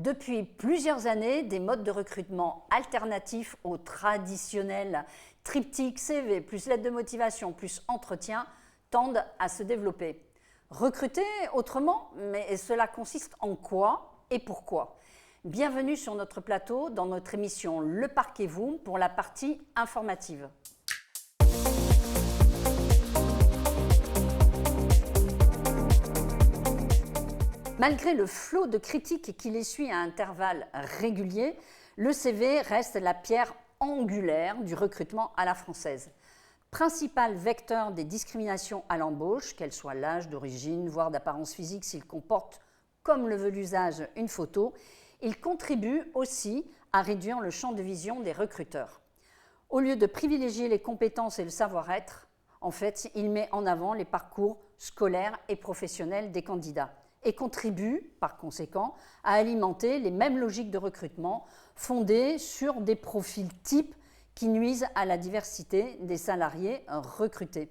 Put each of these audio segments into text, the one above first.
Depuis plusieurs années, des modes de recrutement alternatifs aux traditionnels triptyque CV, plus lettre de motivation, plus entretien, tendent à se développer. Recruter autrement, mais cela consiste en quoi et pourquoi? Bienvenue sur notre plateau dans notre émission Le Parquez-vous pour la partie informative. Malgré le flot de critiques qui l'essuie à intervalles réguliers, le CV reste la pierre angulaire du recrutement à la française. Principal vecteur des discriminations à l'embauche, qu'elles soient l'âge, d'origine, voire d'apparence physique s'il comporte, comme le veut l'usage, une photo, il contribue aussi à réduire le champ de vision des recruteurs. Au lieu de privilégier les compétences et le savoir-être, en fait, il met en avant les parcours scolaires et professionnels des candidats et contribue, par conséquent, à alimenter les mêmes logiques de recrutement fondées sur des profils types qui nuisent à la diversité des salariés recrutés.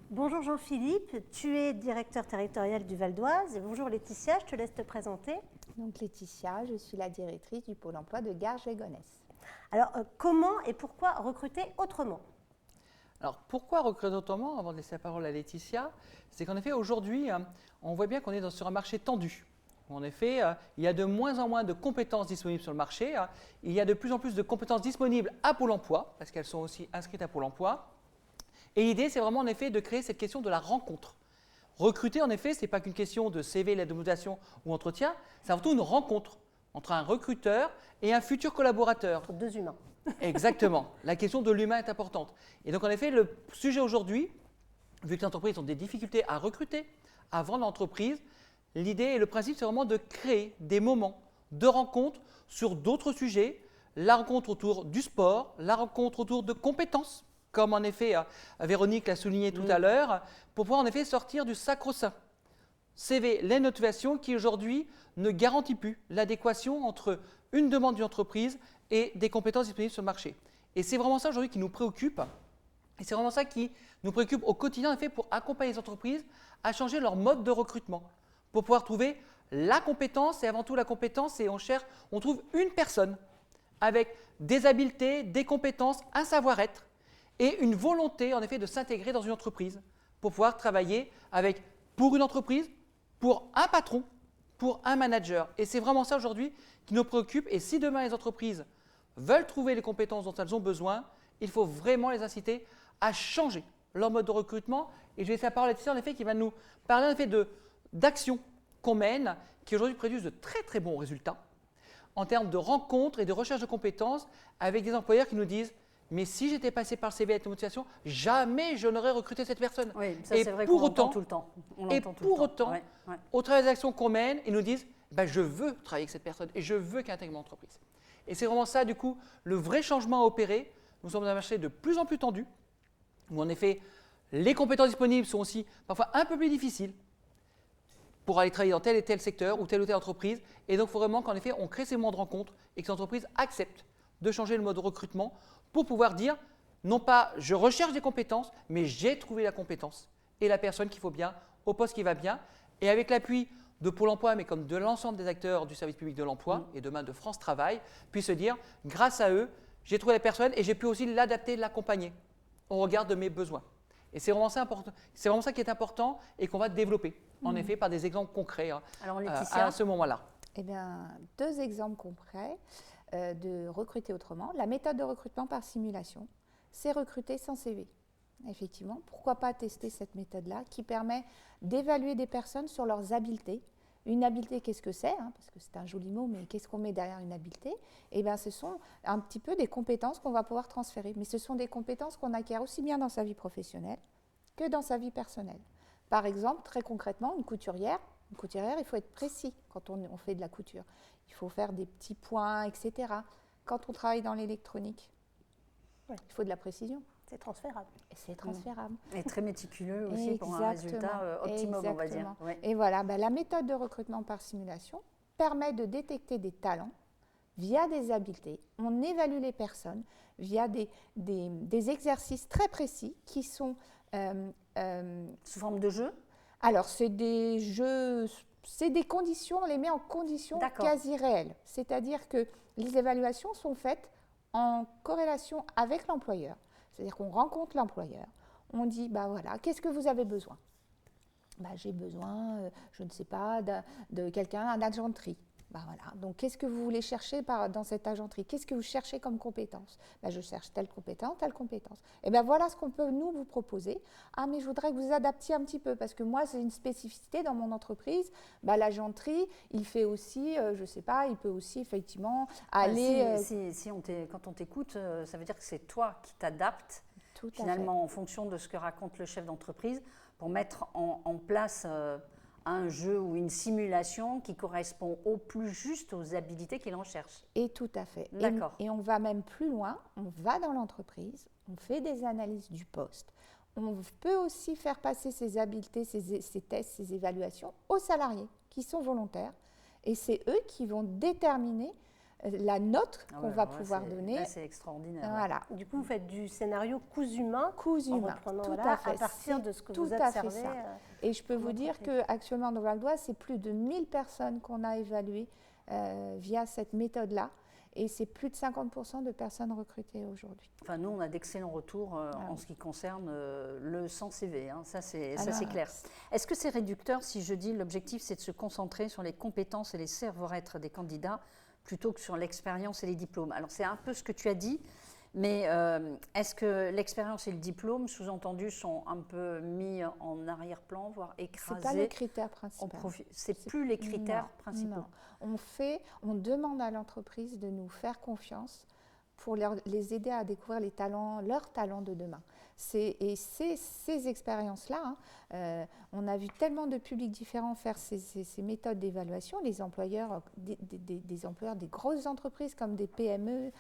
Bonjour Jean-Philippe, tu es directeur territorial du Val d'Oise. Et bonjour Laetitia, je te laisse te présenter. Donc Laetitia, je suis la directrice du pôle emploi de Garges-lès-Gonesse. Alors comment et pourquoi recruter autrement ? Alors pourquoi recruter autrement, avant de laisser la parole à Laetitia, c'est qu'en effet aujourd'hui, on voit bien qu'on est sur un marché tendu. En effet, il y a de moins en moins de compétences disponibles sur le marché. Il y a de plus en plus de compétences disponibles à Pôle emploi, parce qu'elles sont aussi inscrites à Pôle emploi. Et l'idée, c'est vraiment en effet de créer cette question de la rencontre. Recruter, en effet, ce n'est pas qu'une question de CV, lettre de motivation ou entretien, c'est avant tout une rencontre entre un recruteur et un futur collaborateur. Entre deux humains. Exactement. La question de l'humain est importante. Et donc, en effet, le sujet aujourd'hui, vu que les entreprises ont des difficultés à recruter, à vendre l'entreprise, l'idée et le principe, c'est vraiment de créer des moments de rencontre sur d'autres sujets, la rencontre autour du sport, la rencontre autour de compétences, comme en effet Véronique l'a souligné tout à l'heure, pour pouvoir en effet sortir du sacro-saint CV, les motivations qui aujourd'hui ne garantit plus l'adéquation entre une demande d'une entreprise et des compétences disponibles sur le marché. Et c'est vraiment ça aujourd'hui qui nous préoccupe. Et c'est vraiment ça qui nous préoccupe au quotidien, en effet, pour accompagner les entreprises à changer leur mode de recrutement, pour pouvoir trouver la compétence, et avant tout la compétence, et on trouve une personne avec des habiletés, des compétences, un savoir-être, et une volonté, en effet, de s'intégrer dans une entreprise, pour pouvoir travailler pour une entreprise, pour un patron, pour un manager. Et c'est vraiment ça aujourd'hui qui nous préoccupe. Et si demain les entreprises veulent trouver les compétences dont elles ont besoin, il faut vraiment les inciter à changer leur mode de recrutement. Et je vais laisser la parole à Laetitia, en effet, qui va nous parler en effet d'actions qu'on mène, qui aujourd'hui produisent de très très bons résultats en termes de rencontres et de recherche de compétences avec des employeurs qui nous disent « mais si j'étais passé par le CV avec la motivation, jamais je n'aurais recruté cette personne ». Oui, ça c'est vrai qu'on l'entend tout le temps. Et pour autant, au travers des actions qu'on mène, ils nous disent je veux travailler avec cette personne et je veux qu'elle intègre mon entreprise. Et c'est vraiment ça, du coup, le vrai changement à opérer. Nous sommes dans un marché de plus en plus tendu, où en effet, les compétences disponibles sont aussi parfois un peu plus difficiles pour aller travailler dans tel et tel secteur ou telle entreprise. Et donc, il faut vraiment qu'en effet, on crée ces moments de rencontre et que les entreprises acceptent de changer le mode de recrutement pour pouvoir dire, non pas je recherche des compétences, mais j'ai trouvé la compétence et la personne qu'il faut bien, au poste qui va bien. Et avec l'appui de Pôle emploi, mais comme de l'ensemble des acteurs du service public de l'emploi et demain de France Travail, puissent se dire, grâce à eux, j'ai trouvé la personne et j'ai pu aussi l'adapter, l'accompagner au regard de mes besoins. Et c'est vraiment ça qui est important et qu'on va développer, en effet, par des exemples concrets. Alors, Laetitia, à ce moment-là. Eh bien, 2 exemples concrets de recruter autrement. La méthode de recrutement par simulation, c'est recruter sans CV. Effectivement, pourquoi pas tester cette méthode-là qui permet d'évaluer des personnes sur leurs habiletés. Une habileté, qu'est-ce que c'est parce que c'est un joli mot, mais qu'est-ce qu'on met derrière une habileté? Eh bien, ce sont un petit peu des compétences qu'on va pouvoir transférer. Mais ce sont des compétences qu'on acquiert aussi bien dans sa vie professionnelle que dans sa vie personnelle. Par exemple, très concrètement, une couturière, il faut être précis quand on fait de la couture. Il faut faire des petits points, etc. Quand on travaille dans l'électronique, il faut de la précision. C'est transférable. Et c'est transférable. Et très méticuleux aussi pour un résultat optimum, on va dire. Ouais. Et voilà, la méthode de recrutement par simulation permet de détecter des talents via des habiletés. On évalue les personnes via des exercices très précis qui sont… sous forme de jeu? Alors, c'est des jeux c'est des conditions, on les met en conditions D'accord. quasi réelles. C'est-à-dire que les évaluations sont faites en corrélation avec l'employeur. C'est-à-dire qu'on rencontre l'employeur, on dit, bah voilà, qu'est-ce que vous avez besoin? Bah, j'ai besoin, je ne sais pas, de quelqu'un, un agent de tri. Bah voilà. Donc, qu'est-ce que vous voulez chercher dans cette agenterie? Qu'est-ce que vous cherchez comme compétence? Bah, je cherche telle compétence, telle compétence. Et bien voilà ce qu'on peut nous vous proposer. Ah, mais je voudrais que vous adaptiez un petit peu parce que moi, c'est une spécificité dans mon entreprise. Bah, l'agenterie, il fait aussi, je ne sais pas, il peut aussi effectivement aller. Quand on t'écoute, ça veut dire que c'est toi qui t'adaptes finalement en fonction de ce que raconte le chef d'entreprise pour mettre en place un jeu ou une simulation qui correspond au plus juste aux habilités qu'il recherche. Et tout à fait. D'accord. Et on va même plus loin, on va dans l'entreprise, on fait des analyses du poste. On peut aussi faire passer ces habiletés, ces tests, ces évaluations aux salariés qui sont volontaires. Et c'est eux qui vont déterminer la note qu'on va pouvoir donner. Là, c'est extraordinaire. Voilà. Du coup, vous faites du scénario cousu humain, Tout à à fait. partir de ce que Tout vous à fait observez. ça. Et je peux vous dire qu'actuellement dans Val d'Oise, c'est plus de 1000 personnes qu'on a évaluées via cette méthode-là. Et c'est plus de 50% de personnes recrutées aujourd'hui. Enfin, nous, on a d'excellents retours en ce qui concerne le sans CV. Hein. Ça, c'est clair. Est-ce que c'est réducteur si je dis l'objectif, c'est de se concentrer sur les compétences et les savoir-être des candidats plutôt que sur l'expérience et les diplômes? Alors, c'est un peu ce que tu as dit, mais est-ce que l'expérience et le diplôme, sous-entendu, sont un peu mis en arrière-plan, voire écrasés? Ce n'est pas le critère principal. C'est plus les critères principaux. Non. On demande à l'entreprise de nous faire confiance pour les aider à découvrir leurs talents de demain. Et ces expériences-là, on a vu tellement de publics différents faire ces méthodes d'évaluation. Les employeurs, des employeurs des grosses entreprises comme des PME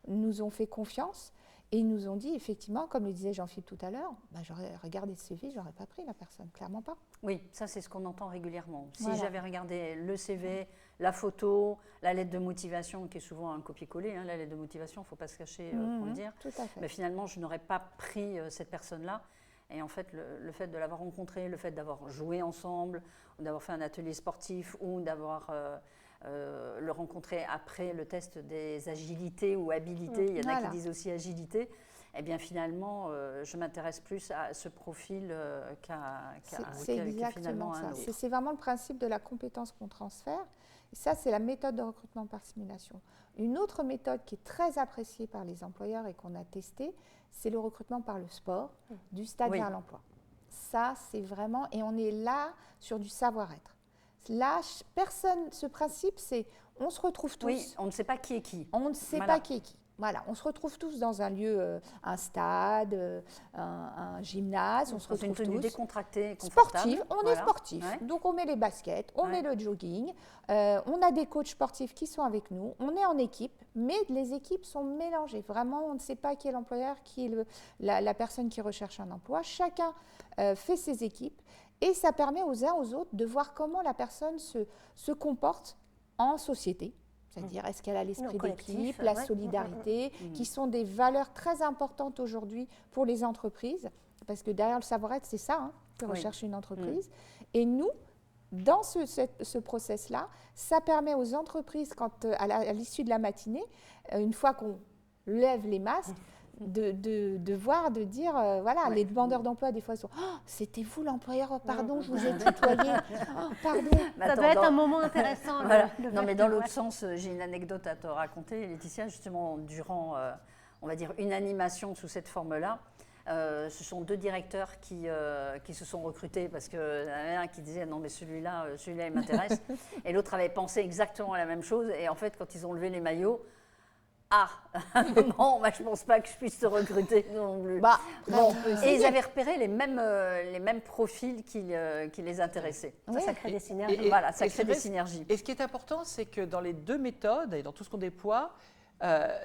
nous ont fait confiance et ils nous ont dit effectivement, comme le disait Jean-Philippe tout à l'heure, bah, j'aurais regardé ce CV, je n'aurais pas pris la personne, clairement pas. Oui, ça c'est ce qu'on entend régulièrement. Si Voilà. j'avais regardé le CV, la photo, la lettre de motivation, qui est souvent un copier-coller, hein, la lettre de motivation, il ne faut pas se cacher pour le dire, Tout à fait. mais finalement je n'aurais pas pris cette personne-là. Et en fait, le fait de l'avoir rencontré, le fait d'avoir joué ensemble, ou d'avoir fait un atelier sportif, ou d'avoir le rencontrer après le test des agilités ou habilités, il y en a qui disent aussi agilité, eh bien finalement, je m'intéresse plus à ce profil c'est exactement ça. C'est vraiment le principe de la compétence qu'on transfère. Et ça, c'est la méthode de recrutement par simulation. Une autre méthode qui est très appréciée par les employeurs et qu'on a testée, c'est le recrutement par le sport, du stade vers l'emploi. Ça, c'est vraiment... Et on est là sur du savoir-être. Là, ce principe, c'est on se retrouve tous. Oui, on ne sait pas qui est qui. On ne sait pas qui est qui. Voilà, on se retrouve tous dans un lieu, un stade, un gymnase, on se retrouve une tenue tous décontractée, sportive. On est sportif, donc on met les baskets, on met le jogging, on a des coachs sportifs qui sont avec nous, on est en équipe, mais les équipes sont mélangées. Vraiment, on ne sait pas qui est l'employeur, qui est la personne qui recherche un emploi. Chacun fait ses équipes et ça permet aux uns aux autres de voir comment la personne se comporte en société. C'est-à-dire, est-ce qu'elle a l'esprit d'équipe, la solidarité, qui sont des valeurs très importantes aujourd'hui pour les entreprises, parce que derrière le savoir-être, c'est ça que recherche une entreprise. Et nous, dans ce process-là, ça permet aux entreprises, à l'issue de la matinée, une fois qu'on lève les masques, de voir, de dire, voilà, les demandeurs d'emploi, des fois, ils sont « c'était vous l'employeur, pardon, je vous ai tutoyé, pardon ». Ça doit être un moment intéressant. Voilà. Non, mais dans l'autre sens, j'ai une anecdote à te raconter, Laetitia, justement, durant, on va dire, une animation sous cette forme-là, ce sont deux directeurs qui se sont recrutés parce qu'il y en avait un qui disait « non, mais celui-là, il m'intéresse », et l'autre avait pensé exactement la même chose, et en fait, quand ils ont levé les maillots, non, moi, je ne pense pas que je puisse te recruter non plus. Et ils avaient repéré les mêmes profils qui les intéressaient. Ça crée des synergies. Ça crée des synergies. Et ce qui est important, c'est que dans les deux méthodes et dans tout ce qu'on déploie,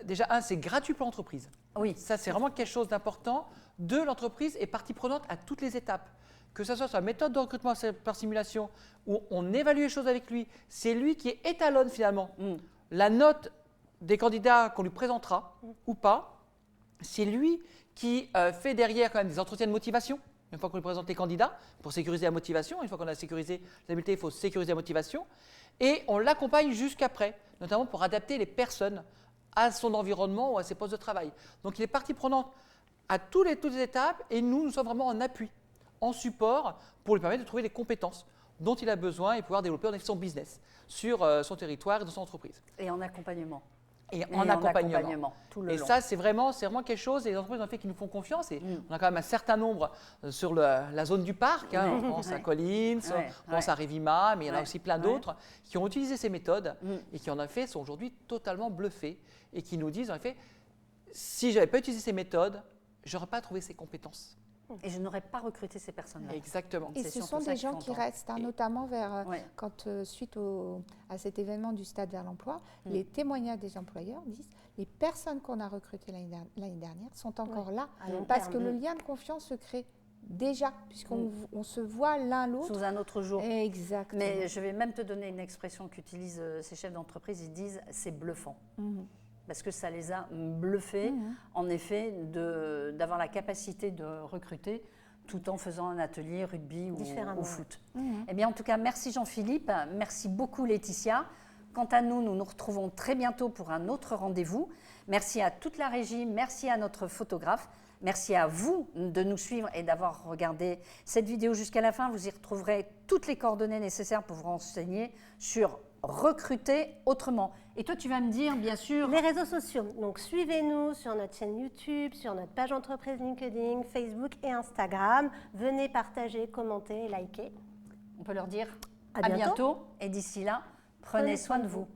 déjà, c'est gratuit pour l'entreprise. Oui. Ça, c'est vraiment quelque chose d'important. Deux, l'entreprise est partie prenante à toutes les étapes. Que ce soit sur la méthode de recrutement par simulation, où on évalue les choses avec lui, c'est lui qui étalonne finalement la note des candidats qu'on lui présentera ou pas, c'est lui qui fait derrière quand même des entretiens de motivation Une fois qu'on lui présente les candidats, pour sécuriser la motivation, une fois qu'on a sécurisé l'habileté, il faut sécuriser la motivation. Et on l'accompagne jusqu'après, notamment pour adapter les personnes à son environnement ou à ses postes de travail. Donc il est partie prenante à toutes les étapes et nous sommes vraiment en appui, en support pour lui permettre de trouver les compétences dont il a besoin et pouvoir développer son business sur son territoire et dans son entreprise. Et en accompagnement. Et en accompagnement. Tout le long. Ça, c'est vraiment quelque chose, et les entreprises en fait qui nous font confiance. Et on a quand même un certain nombre sur la zone du parc. On pense à Collins, on pense à Revima, mais il y en a aussi plein d'autres qui ont utilisé ces méthodes et qui en effet sont aujourd'hui totalement bluffés et qui nous disent en effet, si je n'avais pas utilisé ces méthodes, je n'aurais pas trouvé ces compétences. Et je n'aurais pas recruté ces personnes-là. Exactement. Et ce sont des gens qui restent, notamment suite à cet événement du Stade vers l'emploi, les témoignages des employeurs disent les personnes qu'on a recrutées l'année dernière sont encore là, parce que le lien de confiance se crée déjà, puisqu'on se voit l'un l'autre. Sous un autre jour. Exactement. Mais je vais même te donner une expression qu'utilisent ces chefs d'entreprise, ils disent c'est bluffant. Parce que ça les a bluffés, en effet, d'avoir la capacité de recruter tout en faisant un atelier rugby ou foot. Eh bien, en tout cas, merci Jean-Philippe, merci beaucoup Laetitia. Quant à nous, nous nous retrouvons très bientôt pour un autre rendez-vous. Merci à toute la régie, merci à notre photographe, merci à vous de nous suivre et d'avoir regardé cette vidéo jusqu'à la fin. Vous y retrouverez toutes les coordonnées nécessaires pour vous renseigner sur recruter autrement. Et toi, tu vas me dire, bien sûr... Les réseaux sociaux. Donc, suivez-nous sur notre chaîne YouTube, sur notre page entreprise LinkedIn, Facebook et Instagram. Venez partager, commenter, liker. On peut leur dire à bientôt. Et d'ici là, prenez soin de vous.